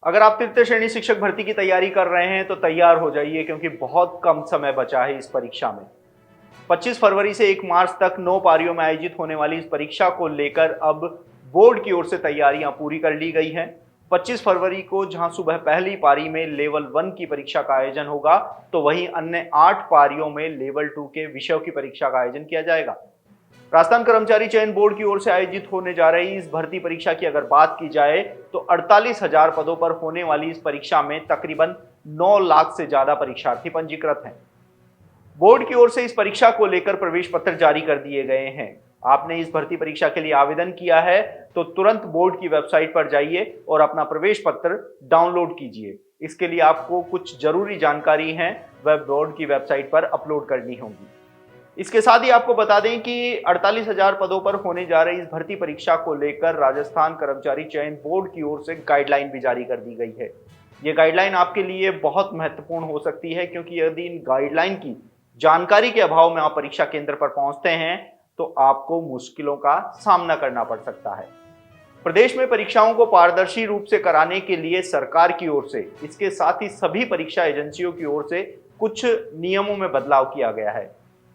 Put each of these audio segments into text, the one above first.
अगर आप तृतीय श्रेणी शिक्षक भर्ती की तैयारी कर रहे हैं तो तैयार हो जाइए, क्योंकि बहुत कम समय बचा है इस परीक्षा में। 25 फरवरी से 1 मार्च तक 9 पारियों में आयोजित होने वाली इस परीक्षा को लेकर अब बोर्ड की ओर से तैयारियां पूरी कर ली गई हैं। 25 फरवरी को जहां सुबह पहली पारी में लेवल 1 की परीक्षा का आयोजन होगा, तो वहीं अन्य 8 पारियों में लेवल 2 के विषयों की परीक्षा का आयोजन किया जाएगा। राजस्थान कर्मचारी चयन बोर्ड की ओर से आयोजित होने जा रही इस भर्ती परीक्षा की अगर बात की जाए, तो 48,000 पदों पर होने वाली इस परीक्षा में तकरीबन 9 लाख से ज्यादा परीक्षार्थी पंजीकृत हैं। बोर्ड की ओर से इस परीक्षा को लेकर प्रवेश पत्र जारी कर दिए गए हैं। आपने इस भर्ती परीक्षा के लिए आवेदन किया है तो तुरंत बोर्ड की वेबसाइट पर जाइए और अपना प्रवेश पत्र डाउनलोड कीजिए। इसके लिए आपको कुछ जरूरी जानकारी है वह बोर्ड की वेबसाइट पर अपलोड करनी होगी। इसके साथ ही आपको बता दें कि 48,000 पदों पर होने जा रही इस भर्ती परीक्षा को लेकर राजस्थान कर्मचारी चयन बोर्ड की ओर से गाइडलाइन भी जारी कर दी गई है। ये गाइडलाइन आपके लिए बहुत महत्वपूर्ण हो सकती है, क्योंकि यदि इन गाइडलाइन की जानकारी के अभाव में आप परीक्षा केंद्र पर पहुंचते हैं तो आपको मुश्किलों का सामना करना पड़ सकता है। प्रदेश में परीक्षाओं को पारदर्शी रूप से कराने के लिए सरकार की ओर से, इसके साथ ही सभी परीक्षा एजेंसियों की ओर से कुछ नियमों में बदलाव किया गया है।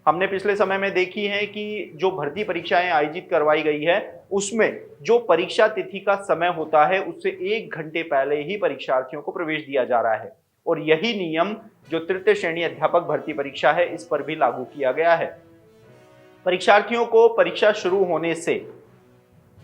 हमने पिछले समय में देखी है कि जो भर्ती परीक्षाएं आयोजित करवाई गई है, उसमें जो परीक्षा तिथि का समय होता है उससे 1 घंटे पहले ही परीक्षार्थियों को प्रवेश दिया जा रहा है, और यही नियम जो तृतीय श्रेणी अध्यापक भर्ती परीक्षा है इस पर भी लागू किया गया है। परीक्षार्थियों को परीक्षा शुरू होने से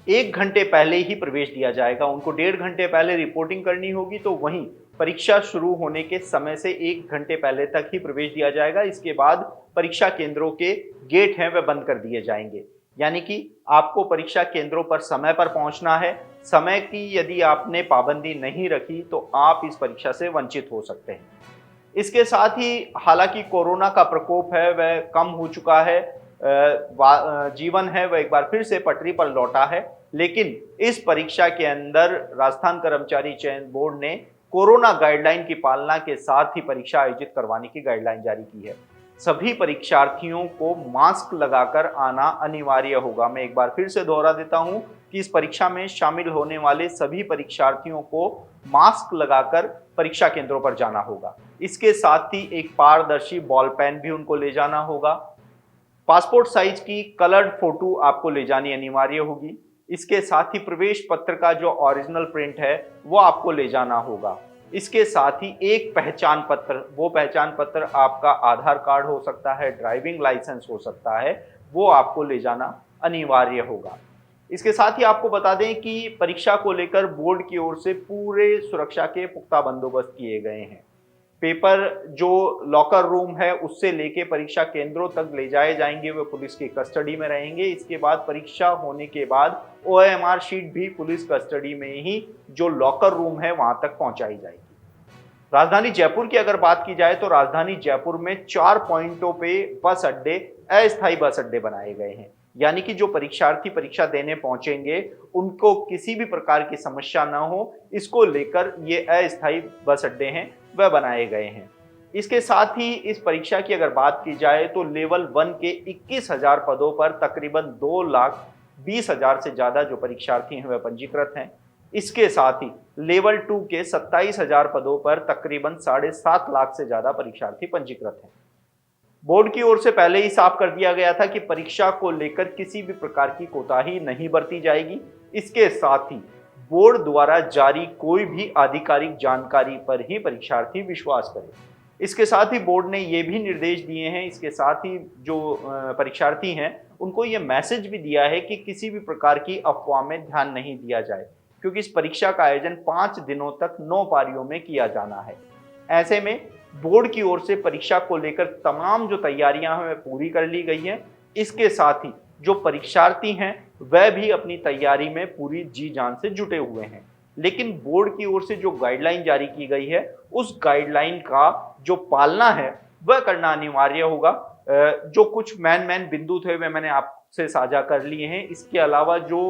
1 घंटे पहले ही प्रवेश दिया जाएगा। उनको 1.5 घंटे पहले रिपोर्टिंग करनी होगी, तो वहीं परीक्षा शुरू होने के समय से 1 घंटे पहले तक ही प्रवेश दिया जाएगा। इसके बाद परीक्षा केंद्रों के गेट हैं वह बंद कर दिए जाएंगे। यानी कि आपको परीक्षा केंद्रों पर समय पर पहुंचना है। समय की यदि आपने पाबंदी नहीं रखी तो आप इस परीक्षा से वंचित हो सकते हैं। इसके साथ ही हालांकि कोरोना का प्रकोप है वह कम हो चुका है, जीवन है वह एक बार फिर से पटरी पर लौटा है, लेकिन इस परीक्षा के अंदर राजस्थान कर्मचारी चयन बोर्ड ने कोरोना गाइडलाइन की पालना के साथ ही परीक्षा आयोजित करवाने की गाइडलाइन जारी की है। सभी परीक्षार्थियों को मास्क लगाकर आना अनिवार्य होगा। मैं एक बार फिर से दोहरा देता हूं कि इस परीक्षा में शामिल होने वाले सभी परीक्षार्थियों को मास्क लगाकर परीक्षा केंद्रों पर जाना होगा। इसके साथ ही एक पारदर्शी बॉल पेन भी उनको ले जाना होगा। पासपोर्ट साइज की कलर्ड फोटो आपको ले जानी अनिवार्य होगी। इसके साथ ही प्रवेश पत्र का जो ओरिजिनल प्रिंट है वो आपको ले जाना होगा। इसके साथ ही एक पहचान पत्र, वो पहचान पत्र आपका आधार कार्ड हो सकता है, ड्राइविंग लाइसेंस हो सकता है, वो आपको ले जाना अनिवार्य होगा। इसके साथ ही आपको बता दें कि परीक्षा को लेकर बोर्ड की ओर से पूरे सुरक्षा के पुख्ता बंदोबस्त किए गए हैं। पेपर जो लॉकर रूम है उससे लेके परीक्षा केंद्रों तक ले जाए जाएंगे, वे पुलिस की कस्टडी में रहेंगे। इसके बाद परीक्षा होने के बाद ओएमआर शीट भी पुलिस कस्टडी में ही जो लॉकर रूम है वहां तक पहुंचाई जाएगी। राजधानी जयपुर की अगर बात की जाए तो राजधानी जयपुर में 4 पॉइंटों पे बस अड्डे, अस्थायी बस अड्डे बनाए गए हैं। यानी कि जो परीक्षार्थी परीक्षा देने पहुंचेंगे उनको किसी भी प्रकार की समस्या ना हो, इसको लेकर ये अस्थायी बस अड्डे हैं वह बनाए गए हैं। इसके साथ ही इस परीक्षा की अगर बात की जाए तो लेवल 1 के 21,000 पदों पर तकरीबन 2,20,000 से ज्यादा जो परीक्षार्थी हैं वह पंजीकृत हैं। इसके साथ ही लेवल 2 के 27,000 पदों पर तकरीबन 7.5 लाख से ज्यादा परीक्षार्थी पंजीकृत हैं। बोर्ड की ओर से पहले ही साफ कर दिया गया था कि परीक्षा को लेकर किसी भी प्रकार की कोताही नहीं बरती जाएगी। इसके साथ ही बोर्ड द्वारा जारी कोई भी आधिकारिक जानकारी पर ही परीक्षार्थी विश्वास करें। इसके साथ ही बोर्ड ने ये भी निर्देश दिए हैं, इसके साथ ही जो परीक्षार्थी हैं उनको ये मैसेज भी दिया है कि किसी भी प्रकार की अफवाह में ध्यान नहीं दिया जाए, क्योंकि इस परीक्षा का आयोजन 5 दिनों तक 9 पारियों में किया जाना है। ऐसे में बोर्ड की ओर से परीक्षा को लेकर तमाम जो तैयारियां हैं वह पूरी कर ली गई हैं। इसके साथ ही जो परीक्षार्थी हैं वह भी अपनी तैयारी में पूरी जी जान से जुटे हुए हैं। लेकिन बोर्ड की ओर से जो गाइडलाइन जारी की गई है उस गाइडलाइन का जो पालना है वह करना अनिवार्य होगा। जो कुछ मेन बिंदु थे वे मैंने आपसे साझा कर लिए हैं। इसके अलावा जो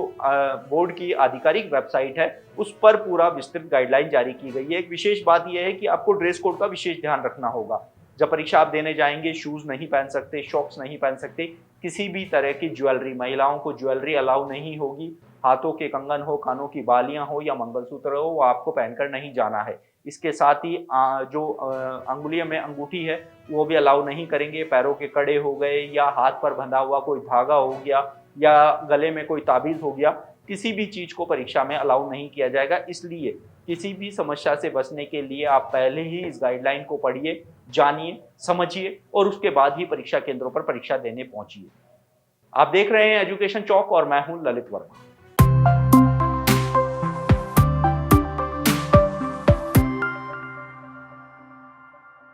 बोर्ड की आधिकारिक वेबसाइट है उस पर पूरा विस्तृत गाइडलाइन जारी की गई है। एक विशेष बात यह है कि आपको ड्रेस कोड का विशेष ध्यान रखना होगा। जब परीक्षा आप देने जाएंगे शूज नहीं पहन सकते, शॉक्स नहीं पहन सकते, किसी भी तरह की ज्वेलरी, महिलाओं को ज्वेलरी अलाउ नहीं होगी। हाथों के कंगन हो, कानों की बालियां हो या मंगलसूत्र हो, वो आपको पहनकर नहीं जाना है। इसके साथ ही जो अंगुलियों में अंगूठी है वो भी अलाउ नहीं करेंगे। पैरों के कड़े हो गए या हाथ पर बंधा हुआ कोई धागा हो गया या गले में कोई ताबीज हो गया, किसी भी चीज को परीक्षा में अलाउ नहीं किया जाएगा। इसलिए किसी भी समस्या से बचने के लिए आप पहले ही इस गाइडलाइन को पढ़िए, जानिए, समझिए और उसके बाद ही परीक्षा केंद्रों पर परीक्षा देने पहुंचिए। आप देख रहे हैं एजुकेशन चौक और मैं हूं ललित वर्मा।